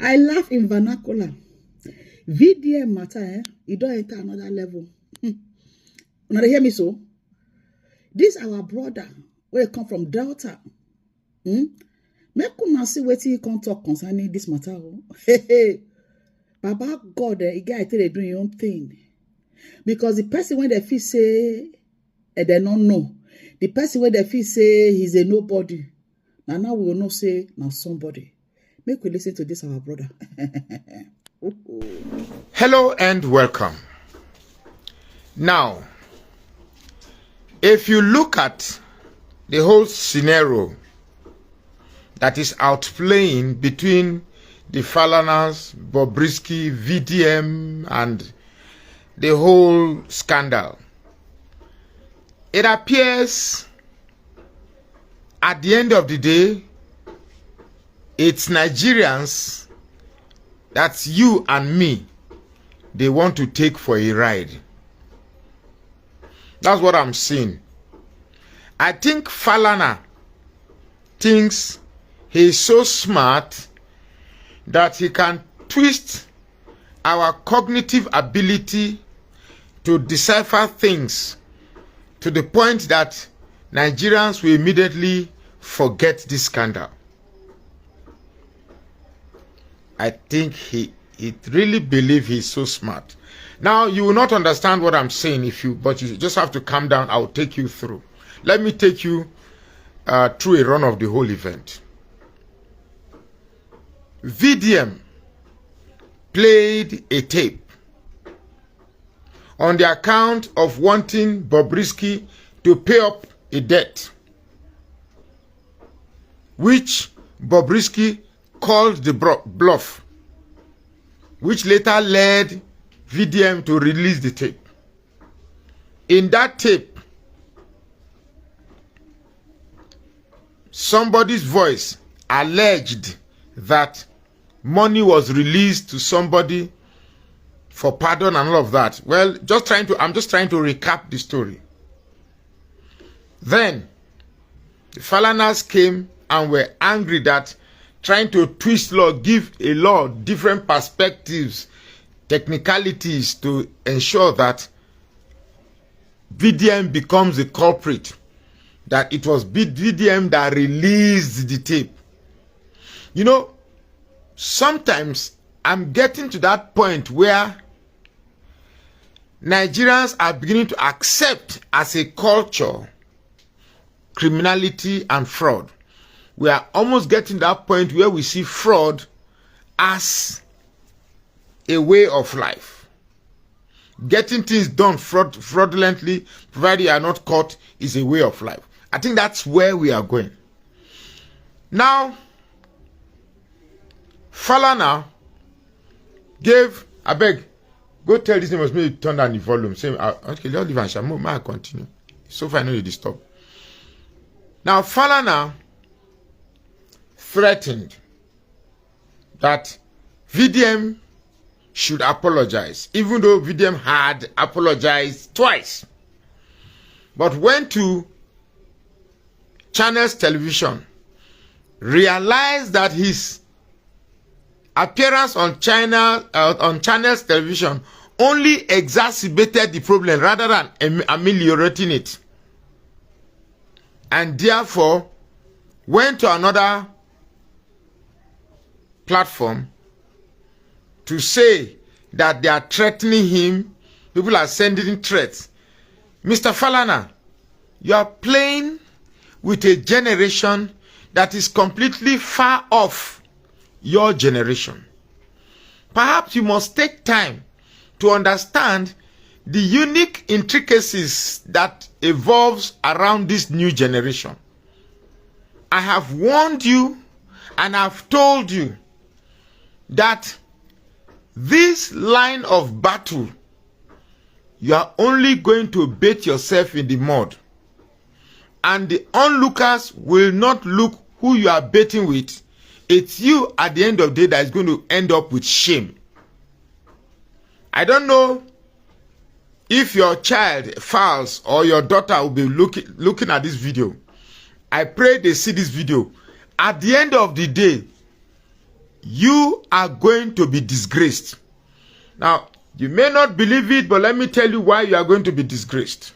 I laugh in vernacular. VDM matter, it don't enter another level. Now they hear me so? This our brother, where come from Delta. Make una see wetin he come talk concerning this matter. Hey, Baba God, he get they doing your own thing. Because the person when they feel say, they don't know. The person when they feel say he's a nobody. Now we will not say now somebody. Make we listen to this our brother. Hello and welcome. Now, if you look at the whole scenario that is outplaying between the Falanas, Bobrisky, VDM, and the whole scandal, it appears at the end of the day, it's Nigerians, that's you and me, they want to take for a ride. That's what I'm seeing. I think Falana thinks he's so smart that he can twist our cognitive ability to decipher things to the point that Nigerians will immediately forget this scandal. I think he really believes he's so smart. Now, you will not understand what I'm saying but you just have to calm down. I'll take you through. Let me take you through a run of the whole event. VDM played a tape on the account of wanting Bobrisky to pay up a debt, which Bobrisky called the bluff, which later led VDM to release the tape. In that tape, somebody's voice alleged that money was released to somebody for pardon and all of that. Well, I'm just trying to recap the story. Then the Falanas came and were angry that trying to twist law, give a law different perspectives, technicalities to ensure that VDM becomes the culprit, that it was VDM that released the tape. You know, sometimes I'm getting to that point where Nigerians are beginning to accept as a culture criminality and fraud. We are almost getting to that point where we see fraud as a way of life. Getting things done fraudulently, provided you are not caught, is a way of life. I think that's where we are going. Now, Falana gave, I beg, go tell this name was maybe turn down the volume. Say, okay, let's leave and shall move. May I continue? So far, I know you disturb. Now, Falana threatened that VDM should apologize, even though VDM had apologized twice, but went to Channels Television, realized that his appearance on Channels Television only exacerbated the problem rather than ameliorating it, and therefore went to another platform to say that they are threatening him. People are sending threats. Mr. Falana, you are playing with a generation that is completely far off your generation. Perhaps you must take time to understand the unique intricacies that evolves around this new generation. I have warned you and I've told you that this line of battle, you are only going to bait yourself in the mud. And the onlookers will not look who you are baiting with. It's you at the end of the day that is going to end up with shame. I don't know if your child files or your daughter will be looking at this video. I pray they see this video. At the end of the day, you are going to be disgraced. Now, you may not believe it, but let me tell you why you are going to be disgraced.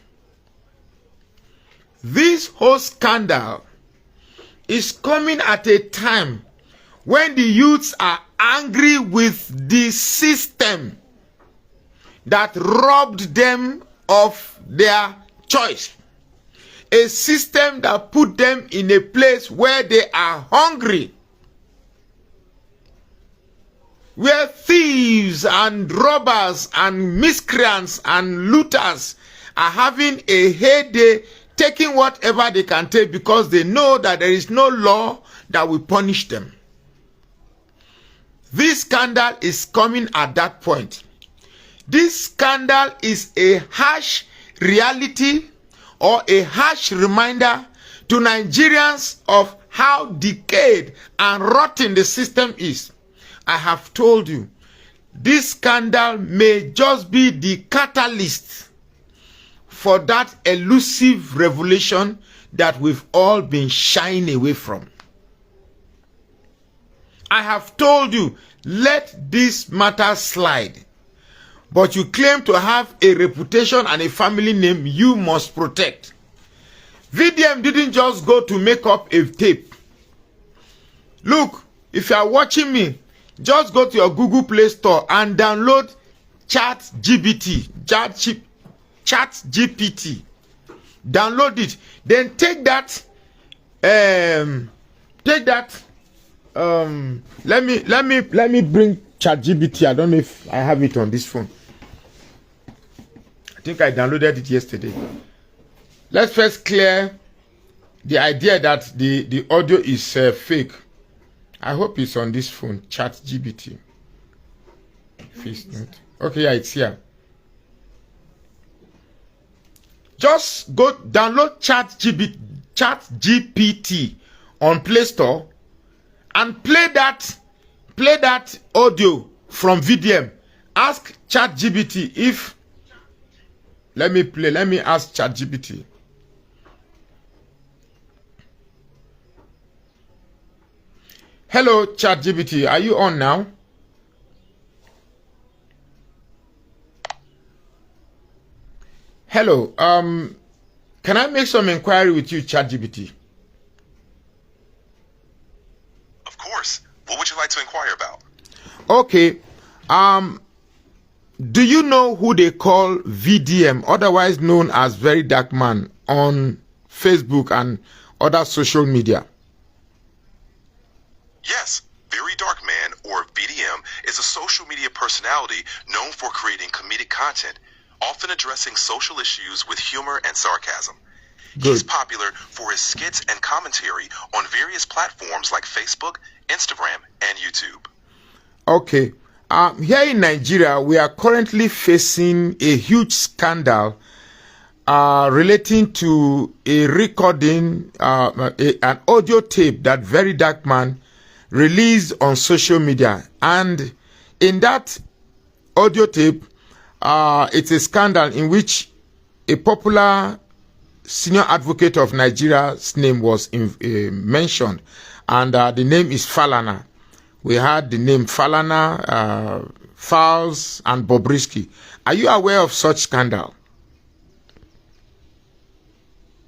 This whole scandal is coming at a time when the youths are angry with the system that robbed them of their choice. A system that put them in a place where they are hungry, where thieves and robbers and miscreants and looters are having a heyday, taking whatever they can take because they know that there is no law that will punish them. This scandal is coming at that point. This scandal is a harsh reality or a harsh reminder to Nigerians of how decayed and rotten the system is. I have told you, this scandal may just be the catalyst for that elusive revelation that we've all been shying away from. I have told you, let this matter slide. But you claim to have a reputation and a family name you must protect. VDM didn't just go to make up a tape. Look, if you are watching me, just go to your Google Play Store and download ChatGPT. Download it. Then take that. Let me bring ChatGPT. I don't know if I have it on this phone. I think I downloaded it yesterday. Let's first clear the idea that the audio is fake. I hope it's on this phone, ChatGPT. Okay, yeah, it's here. Just go download ChatGPT on Play Store and play that audio from VDM. Ask ChatGPT if. Let me ask ChatGPT. Hello, ChatGPT. Are you on now? Hello. Can I make some inquiry with you, ChatGPT? Of course. What would you like to inquire about? Okay. Do you know who they call VDM, otherwise known as Very Dark Man, on Facebook and other social media? Yes. Very Dark Man, or VDM, is a social media personality known for creating comedic content, often addressing social issues with humor and sarcasm. Good. He's popular for his skits and commentary on various platforms like Facebook, Instagram, and YouTube. Okay. Here in Nigeria, we are currently facing a huge scandal relating to a recording, an audio tape that Very Dark Man released on social media. And in that audio tape, it's a scandal in which a popular senior advocate of Nigeria's name was mentioned. And the name is Falana. We had the name Falana, Fowles, and Bobrisky. Are you aware of such scandal?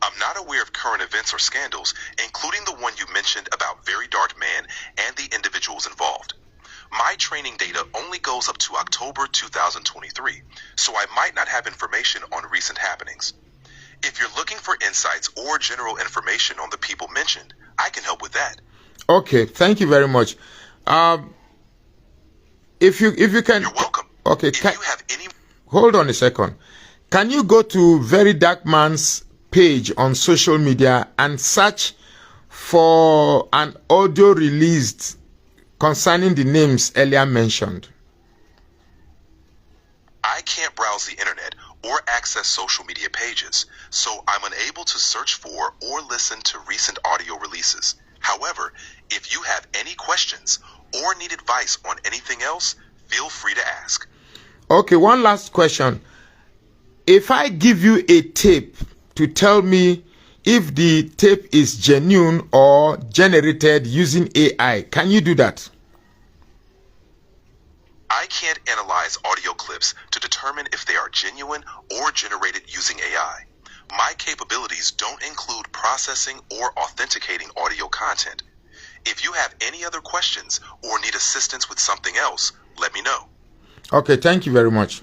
I'm not aware of current events or scandals, including the one you mentioned about Very Dark Man and the individuals involved. My training data only goes up to October 2023, so I might not have information on recent happenings. If you're looking for insights or general information on the people mentioned, I can help with that. Okay, thank you very much. If you can, you're welcome. Okay, if you have any, hold on a second. Can you go to Very Dark Man's page on social media and search for an audio released concerning the names earlier mentioned? I can't browse the internet or access social media pages, so I'm unable to search for or listen to recent audio releases. However, if you have any questions or need advice on anything else, feel free to ask. Okay, one last question. If I give you a tape to tell me if the tape is genuine or generated using AI, can you do that? I can't analyze audio clips to determine if they are genuine or generated using AI. My capabilities don't include processing or authenticating audio content. If you have any other questions or need assistance with something else, let me know. Okay, thank you very much.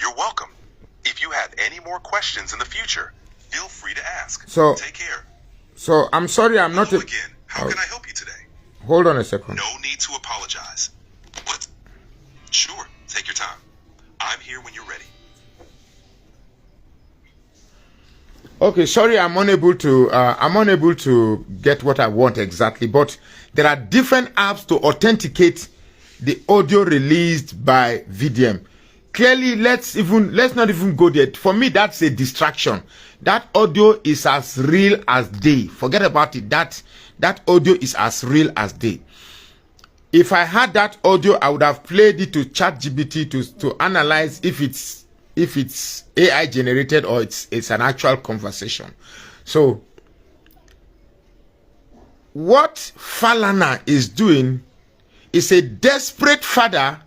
You're welcome. If you have any more questions in the future, feel free to ask. So, take care. So I'm sorry, I'm not. Hello again. How can I help you today? Hold on a second. No need to apologize. What? Sure, take your time. I'm here when you're ready. Okay, sorry, I'm unable to get what I want exactly, but there are different apps to authenticate the audio released by VDM. Clearly, let's not even go there. For me, that's a distraction. That audio is as real as day. Forget about it. That audio is as real as day. If I had that audio, I would have played it to ChatGPT to analyze if it's AI generated or it's an actual conversation. So what Falana is doing is a desperate father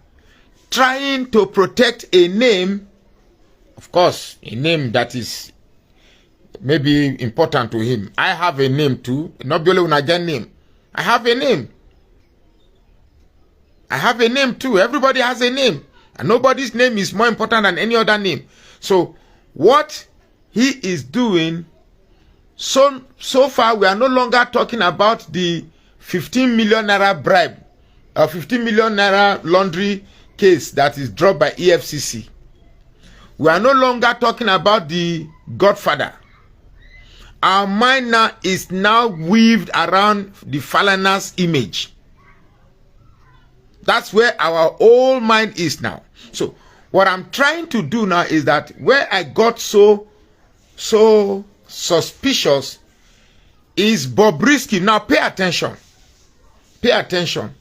trying to protect a name, of course, a name that is maybe important to him. I have a name too. Not be only when I get name. I have a name. I have a name too. Everybody has a name. And nobody's name is more important than any other name. So what he is doing, so far we are no longer talking about the 15 million naira bribe, 15 million naira laundry case that is dropped by EFCC. We are no longer talking about the Godfather. Our mind now is weaved around the Falana's image. That's where our whole mind is now. So what I'm trying to do now is that where I got so suspicious is Bobrisky. Now pay attention. Pay attention.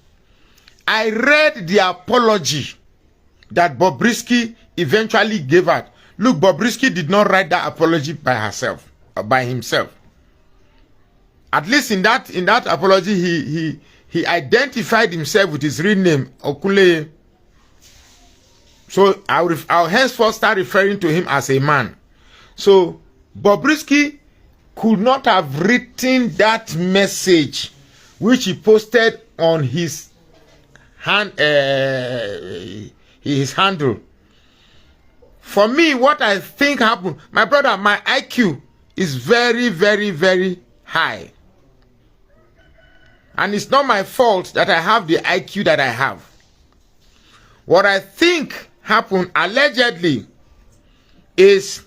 I read the apology that Bobrisky eventually gave out. Look, Bobrisky did not write that apology by herself or by himself. At least in that apology, he identified himself with his real name, Okule. So I'll henceforth start referring to him as a man. So Bobrisky could not have written that message which he posted on his handle. For me, what I think happened, my brother, my IQ is very, very, very high. And it's not my fault that I have the IQ that I have. What I think happened allegedly is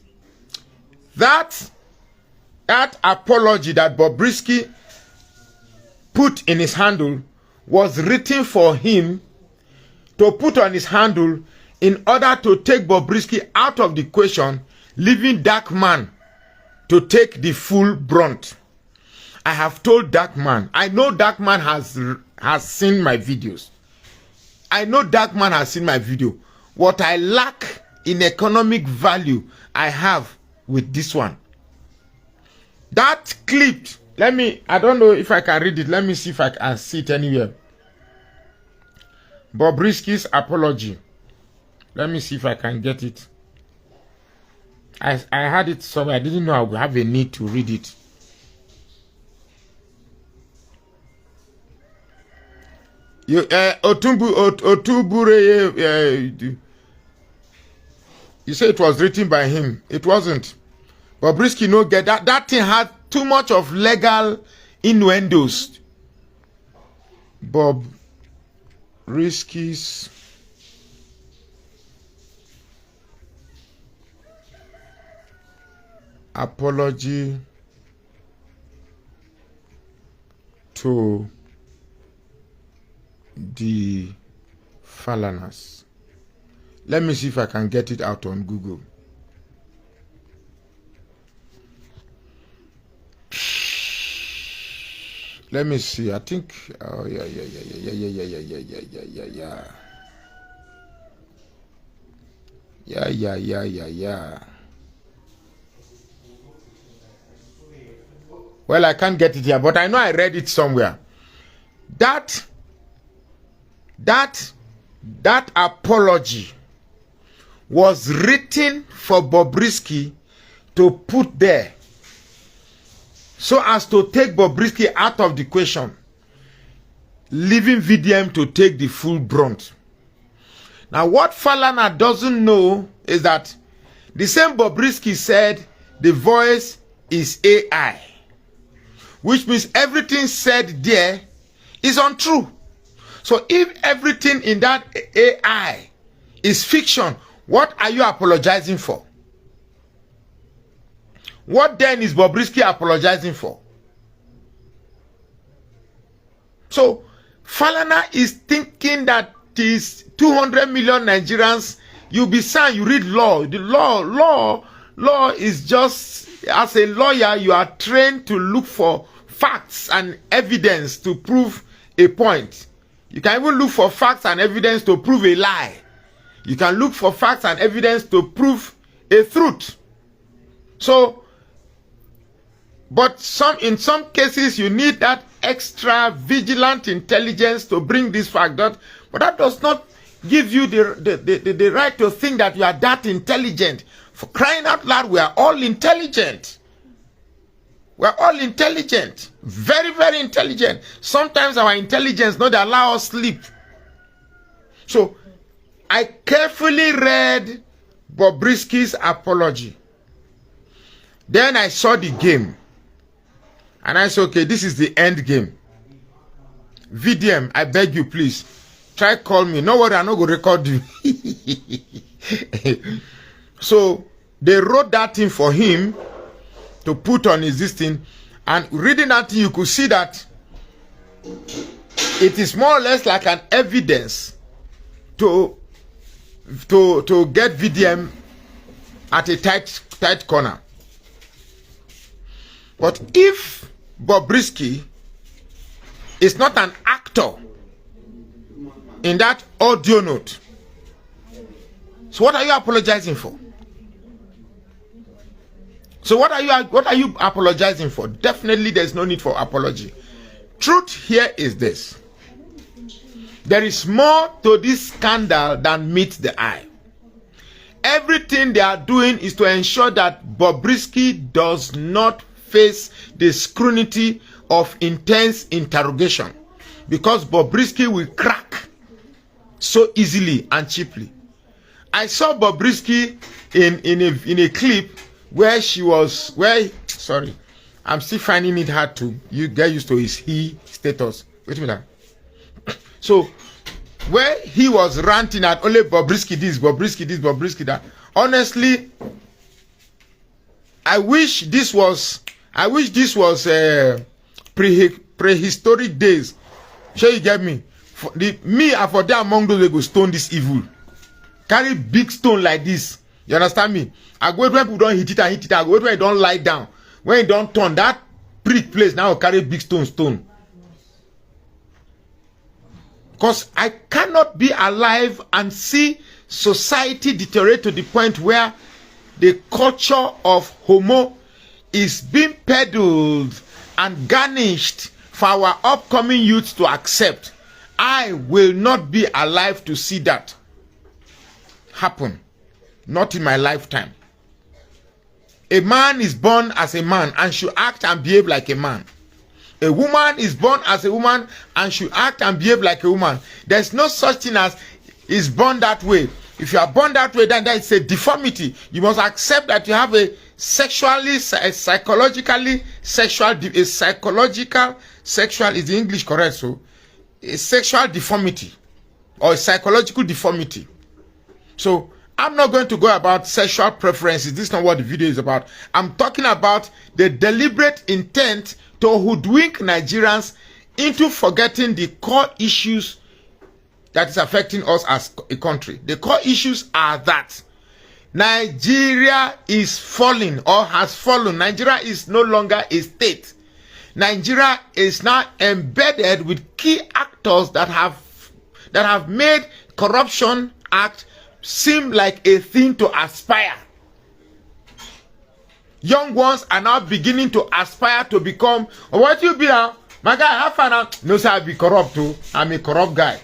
that apology that Bobrisky put in his handle was written for him to put on his handle in order to take Bobrisky out of the equation, leaving Darkman to take the full brunt. I have told Darkman, I know Darkman has seen my videos. I know Darkman has seen my video. What I lack in economic value, I have with this one. That clip, I don't know if I can read it. Let me see if I can see it anywhere. Bobrisky's apology. Let me see if I can get it. I had it somewhere. I didn't know I would have a need to read it. You say it was written by him. It wasn't. Bobrisky no get that. That thing had too much of legal innuendos. Bobrisky's apology to the Falanas. Let me see if I can get it out on Google. Let me see. I think. Oh yeah. Yeah. Well, I can't get it here, but I know I read it somewhere. That that apology was written for Bobrisky to put there so as to take Bobrisky out of the question, leaving VDM to take the full brunt. Now, what Falana doesn't know is that the same Bobrisky said the voice is AI, which means everything said there is untrue. So if everything in that AI is fiction, what are you apologizing for? What then is Bobrisky apologizing for? So Falana is thinking that these 200 million Nigerians, you be saying you read law. The law is just, as a lawyer, you are trained to look for facts and evidence to prove a point. You can even look for facts and evidence to prove a lie. You can look for facts and evidence to prove a truth. So, but in some cases, you need that extra vigilant intelligence to bring this fact out. But that does not give you the right to think that you are that intelligent. For crying out loud, we are all intelligent. We are all intelligent. Very, very intelligent. Sometimes our intelligence not allow us sleep. So, I carefully read Bobrisky's apology. Then I saw the game. And I said, okay, this is the end game. VDM, I beg you, please. Try call me. No worry, I'm not going to record you. So, they wrote that thing for him to put on his this thing. And reading that thing, you could see that it is more or less like an evidence to get VDM at a tight corner. But if Bobrisky is not an actor in that audio note, so what are you apologizing for? So what are you apologizing for? Definitely there's no need for apology. Truth here is this. There is more to this scandal than meets the eye. Everything they are doing is to ensure that Bobrisky does not face the scrutiny of intense interrogation, because Bobrisky will crack so easily and cheaply. I saw Bobrisky in a clip where sorry, I'm still finding it hard to get used to his he status. Wait a minute. So where he was ranting at only Bobrisky this, Bobrisky this, Bobrisky that. Honestly, I wish this was prehistoric days. Sure, you get me? For there among those who go stone this evil. Carry big stone like this. You understand me? I go when people don't hit it and hit it. I go when it don't lie down. When it don't turn, that prick place now carry big stone. Because I cannot be alive and see society deteriorate to the point where the culture of homo is being peddled and garnished for our upcoming youth to accept. I will not be alive to see that happen. Not in my lifetime. A man is born as a man and should act and behave like a man. A woman is born as a woman and should act and behave like a woman. There's no such thing as is born that way. If you are born that way, then it's a deformity. You must accept that you have a psychological sexual is the English correct? So a sexual deformity or a psychological deformity. So I'm not going to go about sexual preferences. This is not what the video is about. I'm talking about the deliberate intent to hoodwink Nigerians into forgetting the core issues that is affecting us as a country. The core issues are that Nigeria is falling or has fallen. Nigeria is no longer a state. Nigeria is now embedded with key actors that have made corruption act seem like a thing to aspire. Young ones are now beginning to aspire to become, what you be now? My guy, have fun now. No, sir, I be corrupt too. I'm a corrupt guy.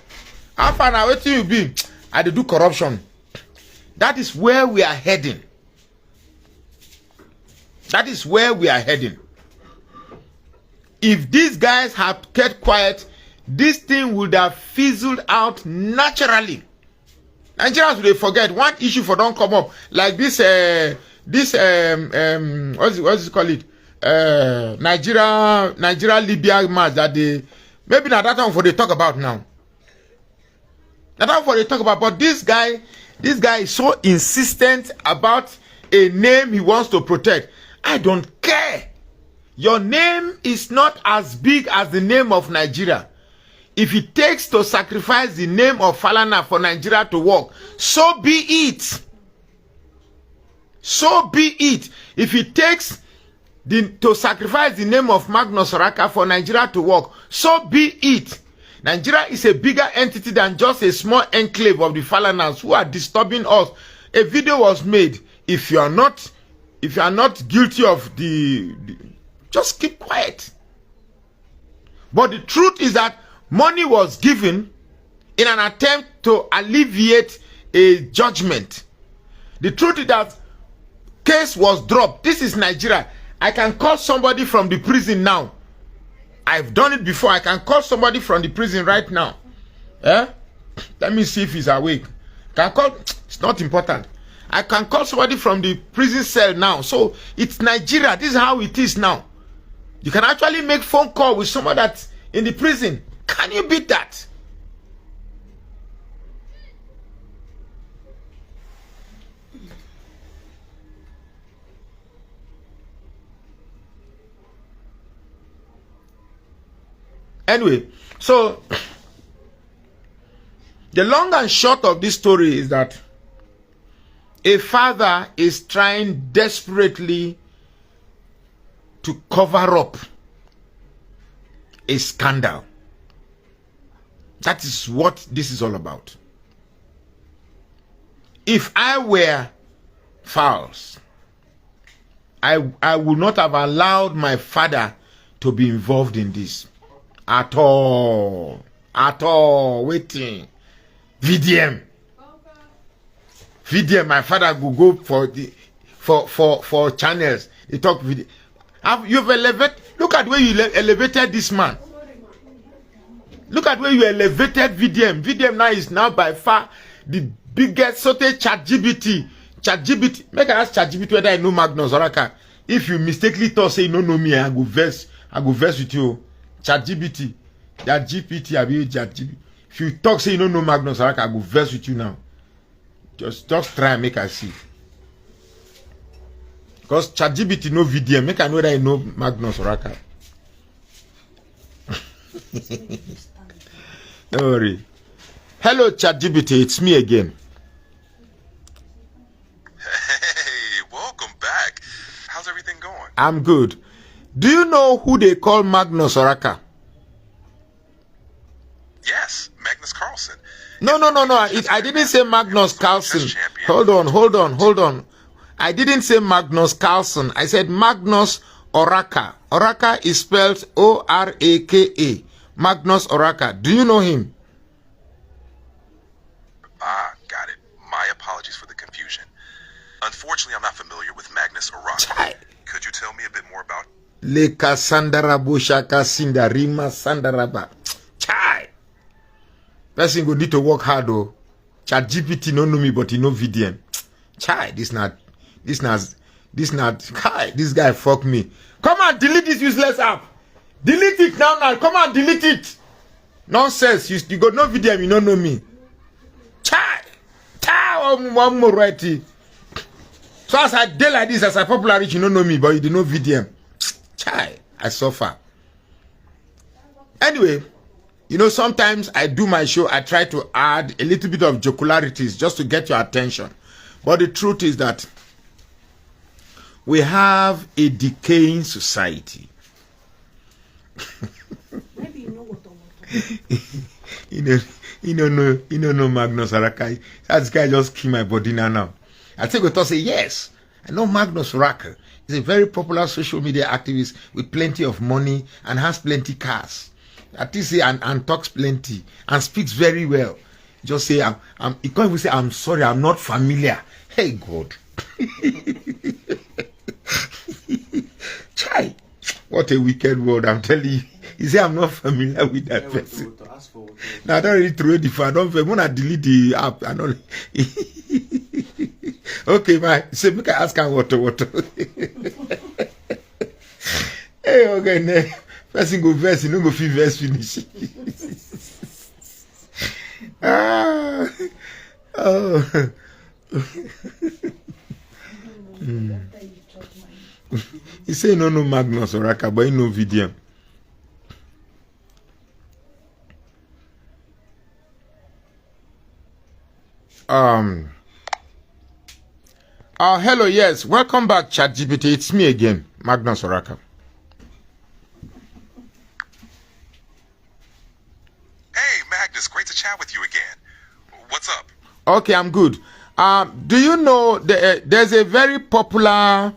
How far now? What you be? I do corruption. That is where we are heading. That is where we are heading. If these guys had kept quiet, this thing would have fizzled out naturally. Nigerians will forget one issue for don't come up like this. What's it called? Nigeria Libya match that they maybe not that one for they talk about now. That one for they talk about. But this guy is so insistent about a name he wants to protect. I don't care. Your name is not as big as the name of Nigeria. If it takes to sacrifice the name of Falana for Nigeria to work, so be it. So be it. If it takes to sacrifice the name of Magnus Oraka for Nigeria to work, so be it. Nigeria is a bigger entity than just a small enclave of the Falanas who are disturbing us. A video was made. If you are not guilty of just keep quiet. But the truth is that money was given in an attempt to alleviate a judgment. The truth is that case was dropped. This is Nigeria. I can call somebody from the prison now. I've done it before. I can call somebody from the prison right now. Let me see if he's awake. Can call. It's not important. I can call somebody from the prison cell now. So it's Nigeria. This is how it is now. You can actually make phone call with someone that's in the prison. Can you beat that? Anyway, so the long and short of this story is that a father is trying desperately to cover up a scandal. That is what this is all about. If I were Falz, I would not have allowed my father to be involved in this at all. At all. Waiting. VDM. VDM, my father will go for the for channels. They talk video. You've elevated. Look at where you elevated this man. Look at where you elevated VDM. VDM now is by far the biggest ChatGPT. ChatGPT. Make I ask ChatGPT whether I know Magnus Oraka. If you mistakenly thought say you don't know me, I go verse with you. ChatGPT. That GPT, I be ChatGPT. If you talk say you don't know Magnus Oraka, I go verse with you now. Just try and make I see. Because ChatGPT no VDM. Make I know that I know Magnus Oraka. Don't worry. Hello ChatGPT, it's me again. Hey, welcome back. How's everything going? I'm good. Do you know who they call Magnus Oraka? Yes, Magnus Carlsen. No. I didn't say Magnus Carlsen. Hold on. I didn't say Magnus Carlsen. I said Magnus Oraka. Oraka is spelled O-R-A-K-A. Magnus Oraka. Do you know him? Got it. My apologies for the confusion. Unfortunately, I'm not familiar with Magnus Oraka. Chai. Could you tell me a bit more about Leka Sandarabu Shaka Sindarima Sandaraba. Chai. Person go need to work hard though. ChatGPT no know me, but he know VDM. Chai, this guy fuck me. Come on, delete this useless app. Delete it now. Come on, delete it. Nonsense. You got no VDM, you don't know me. Chai. One more righty. So as I did like this, as I popular rich, you don't know me, but you don't know VDM. Chai, I suffer. Anyway, you know, sometimes I do my show, I try to add a little bit of jocularities just to get your attention. But the truth is that we have a decaying society. Maybe you know what You don't know Magnus Oraka. That guy just killed my body now. I think we thought say yes. I know Magnus Oraka. He's a very popular social media activist with plenty of money and has plenty cars. At least say and talks plenty and speaks very well. Just say you can't even say I'm sorry, I'm not familiar. Hey God. Chai. What a wicked word, I'm telling you. He said I'm not familiar with that person. Now I don't really throw it if I don't want to delete the app. I don't. Okay, man. So we can ask him what. Hey, okay, ne. Person go verse, you know go feel verse finish. Ah, oh. He say no Magnus or Raka, but he no VDM. Hello, yes, welcome back, ChatGPT. It's me again, Magnus Oraka. Hey, Magnus, great to chat with you again. What's up? Okay, I'm good. Do you know there's a very popular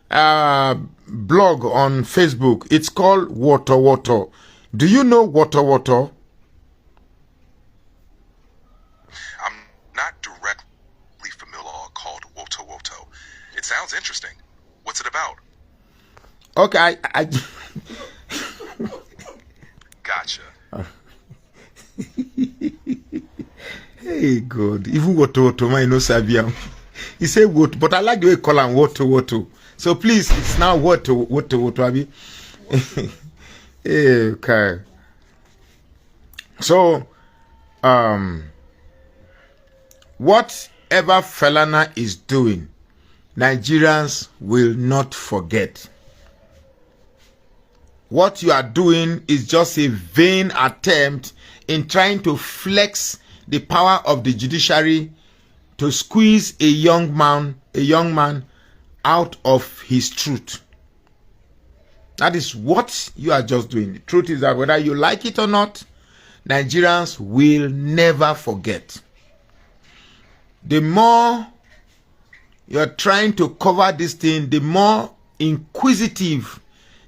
blog on Facebook? It's called Water. Do you know Water? I'm not directly familiar called Woto. It sounds interesting. What's it about? Okay, I Gotcha. Hey God, even Woto, man, no Sabiam. He said Woto, but I like the way you call him Woto. So please, it's now Woto, Abi. Okay. So, whatever Falana is doing, Nigerians will not forget. What you are doing is just a vain attempt in trying to flex the power of the judiciary to squeeze a young man out of his truth. That is what you are just doing. The truth is that whether you like it or not, Nigerians will never forget. The more you're trying to cover this thing, the more inquisitive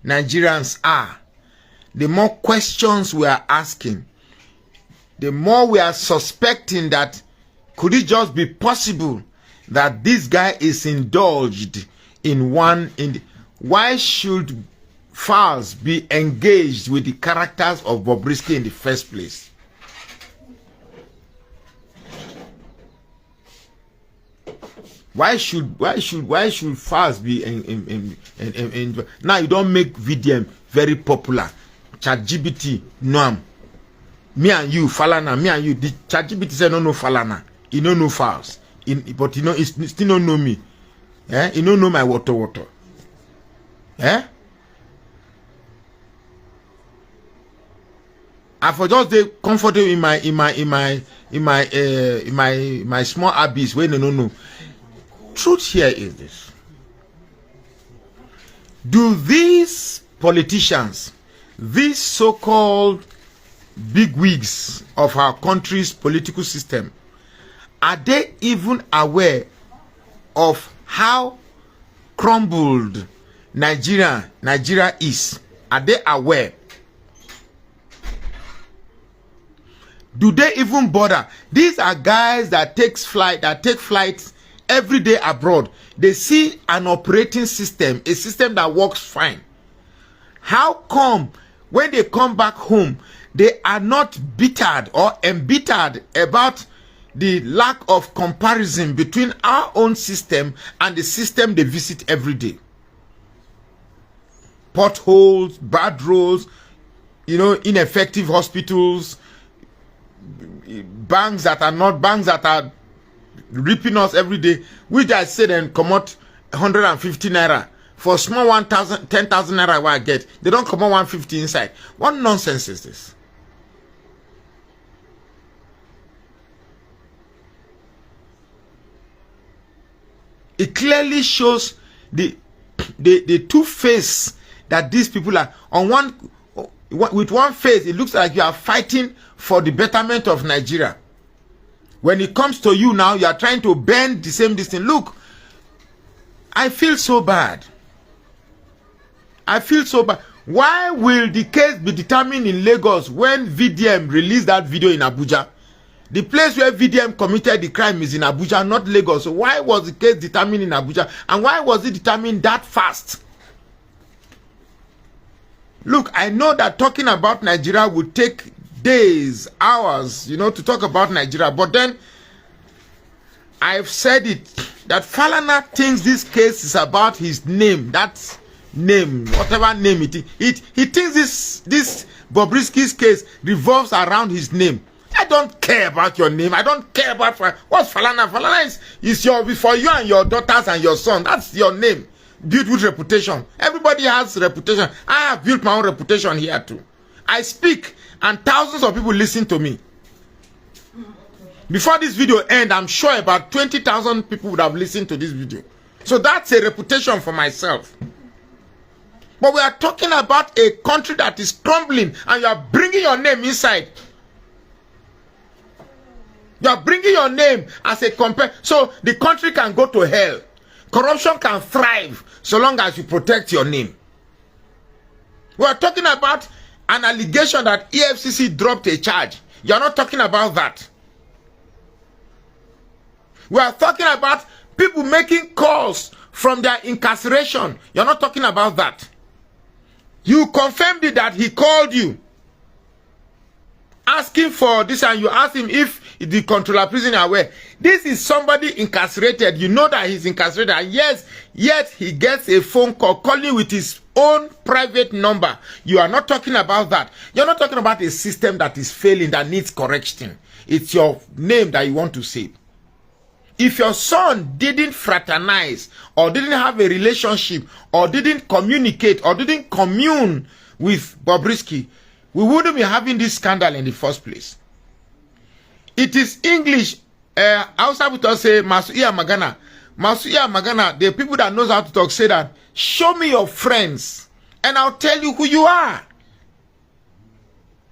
Nigerians are. The more questions we are asking. The more we are suspecting that could it just be possible that this guy is indulged in why should Falz be engaged with the characters of Bobrisky in the first place? Why should Falz be in now? You don't make VDM very popular. ChatGPT, no. Me and you, Falana, me and you. The ChatGPT said no Falana. You don't know Falz. But you know, it still don't know me. Eh? You don't know my water. Eh? I for just the comfortable in my small abyss where no. Truth here is this. Do these politicians, these so-called bigwigs of our country's political system, are they even aware of how crumbled Nigeria is? Are they aware? Do they even bother? These are guys that take flights every day abroad. They see an operating system, a system that works fine. How come when they come back home, they are not bittered or embittered about the lack of comparison between our own system and the system they visit every day? Potholes, bad roads, ineffective hospitals, banks that are ripping us every day. We just say then come out 150 naira for small 10,000 naira what I get. They don't come out 150 inside. What nonsense is this? It clearly shows the two-face that these people are. With one face, it looks like you are fighting for the betterment of Nigeria. When it comes to you now, you are trying to bend the same distance. Look, I feel so bad. Why will the case be determined in Lagos when VDM released that video in Abuja? The place where VDM committed the crime is in Abuja, not Lagos. So why was the case determined in Abuja? And why was it determined that fast? Look, I know that talking about Nigeria would take days, hours, you know, to talk about Nigeria. But then, I've said it, that Falana thinks this case is about his name. That name, whatever name it is. He thinks this Bobrisky's case revolves around his name. I don't care about your name. I don't care about what's Falana. Falana is your, for you and your daughters and your son. That's your name. Built with reputation. Everybody has reputation. I have built my own reputation here too. I speak and thousands of people listen to me. Before this video end, I'm sure about 20,000 people would have listened to this video. So that's a reputation for myself. But we are talking about a country that is crumbling and you are bringing your name inside. You are bringing your name as a compare. So the country can go to hell. Corruption can thrive so long as you protect your name. We are talking about an allegation that EFCC dropped a charge. You are not talking about that. We are talking about people making calls from their incarceration. You are not talking about that. You confirmed it that he called you asking for this, and you asked him if the controller prison are aware. This is somebody incarcerated. You know that he's incarcerated, and yes, yet he gets a phone call calling with his own private number. You are not talking about that. You're not talking about a system that is failing, that needs correction. It's your name that you want to save. If your son didn't fraternize, or didn't have a relationship, or didn't communicate, or didn't commune with Bobrisky, we wouldn't be having this scandal in the first place. It is English. Hausa people say, Masuia Magana. Masuia Magana, the people that knows how to talk say that, show me your friends, and I'll tell you who you are.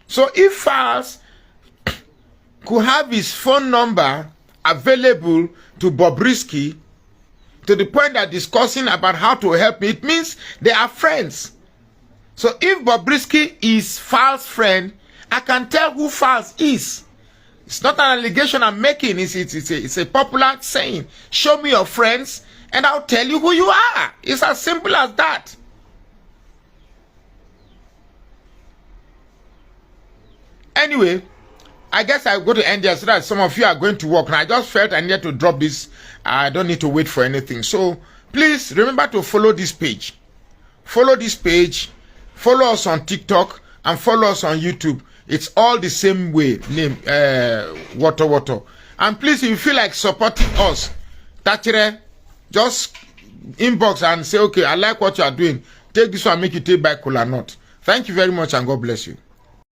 So if Falz could have his phone number available to Bobrisky to the point that discussing about how to help me, it means they are friends. So if Bobrisky is Falz's friend, I can tell who Falz is. It's not an allegation I'm making. It's a popular saying. Show me your friends and I'll tell you who you are. It's as simple as that. Anyway, I guess I'll go to end here so that some of you are going to work. And I just felt I needed to drop this. I don't need to wait for anything. So please remember to follow this page. Follow this page. Follow us on TikTok and follow us on YouTube. It's all the same way. Name Water. And please, if you feel like supporting us, just inbox and say, okay, I like what you are doing. Take this one, make you take back cola nut. Thank you very much and God bless you.